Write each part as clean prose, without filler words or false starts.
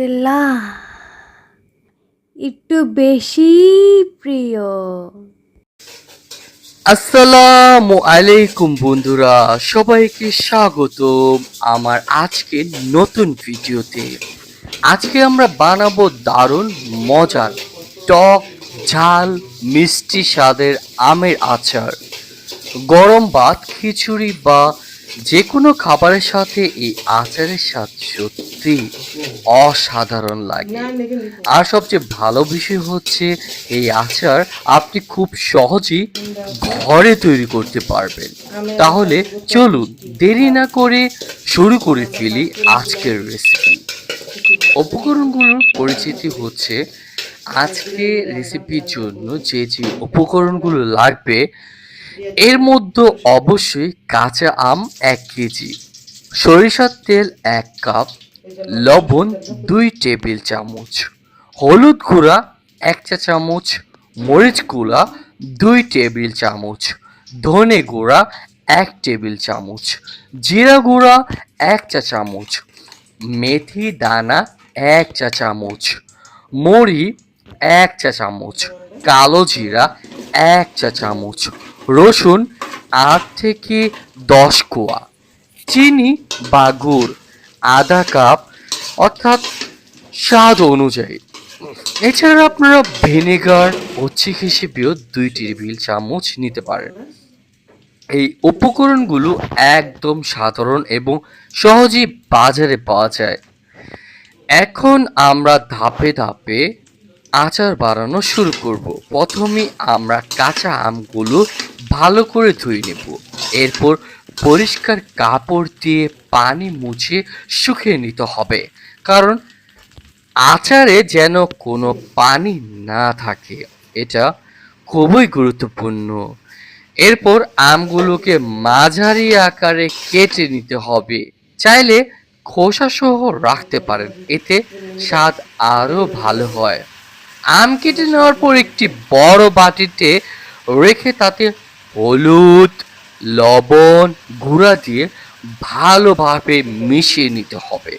Nutella একটু বেশি প্রিয়। আসসালামু আলাইকুম বন্ধুরা, সবাইকে স্বাগতম আমার আজকে নতুন ভিডিওতে। আজকে আমরা বানাবো দারুণ মজার টক ঝাল মিষ্টি স্বাদের আমের আচার। গরম ভাত, খিচুড়ি বা যে কোনো খাবারের সাথে এই আচারের স্বাদ সত্যি অসাধারণ লাগে। আর সবচেয়ে ভালো বিষয় হচ্ছে এই আচার আপনি খুব সহজেই ঘরে তৈরি করতে পারবেন। তাহলে চলুন দেরি না করে শুরু করে ফেলি আজকের রেসিপি। উপকরণগুলোর পরিচিতি হচ্ছে, আজকে রেসিপির জন্য যে যে উপকরণগুলো লাগবে এর মধ্যে অবশ্যই কাঁচা আম 1 কেজি, সরিষার তেল 1 কাপ, লবণ 2 টেবিল চামচ, হলুদ গুঁড়া 1 চা চামচ, মরিচ গুঁড়া 2 টেবিল চামচ, ধনে গুঁড়া 1 টেবিল চামচ, জিরা গুঁড়া 1 চা চামচ, মেথি দানা 1 চা চামচ, মরি 1 চা চামচ, কালো জিরা 1 চা চামচ, রসুন 8 থেকে 10 কোয়া, চিনি বা গুড় আধা কাপ অর্থাৎ স্বাদ অনুযায়ী। এছাড়া আপনারা ভিনেগার ও চিক হিসেবেও 2 টেবিল চামচ নিতে পারেন। এই উপকরণগুলো একদম সাধারণ এবং সহজেই বাজারে পাওয়া যায়। এখন আমরা ধাপে ধাপে আচার বানানো শুরু করব। প্রথমে আমরা কাঁচা আমগুলো ভালো করে ধুয়ে নেব। এরপর পরিষ্কার কাপড় দিয়ে পানি মুছে শুকিয়ে নিতে হবে, কারণ আচারে যেন কোনো পানি না থাকে, এটা খুবই গুরুত্বপূর্ণ। এরপর আমগুলোকে মাঝারি আকারে কেটে নিতে হবে। চাইলে খোসা সহ রাখতে পারেন, এতে স্বাদ আরো ভালো হয়। আম কেটে নেওয়ার পর একটি বড় বাটিতে রেখে তাতে হলুদ, লবণ গুঁড়া দিয়ে ভালোভাবে মিশিয়ে নিতে হবে।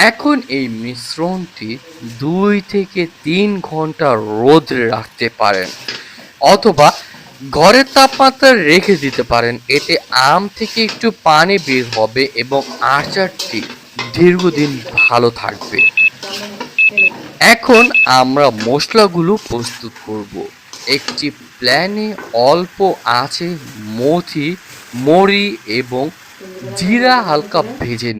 এখন এই মিশ্রণটি 2 থেকে 3 ঘন্টা রোদে রাখতে পারেন অথবা ঘরের তাপমাত্রায় রেখে দিতে পারেন। এতে আম থেকে একটু পানি বের হবে এবং আচারটি দীর্ঘদিন ভালো থাকবে। এখন আমরা মশলাগুলো প্রস্তুত করব। একটি প্যানে অল্প আঁচে মেথি, মরি এবং জিরা হালকা ভেজে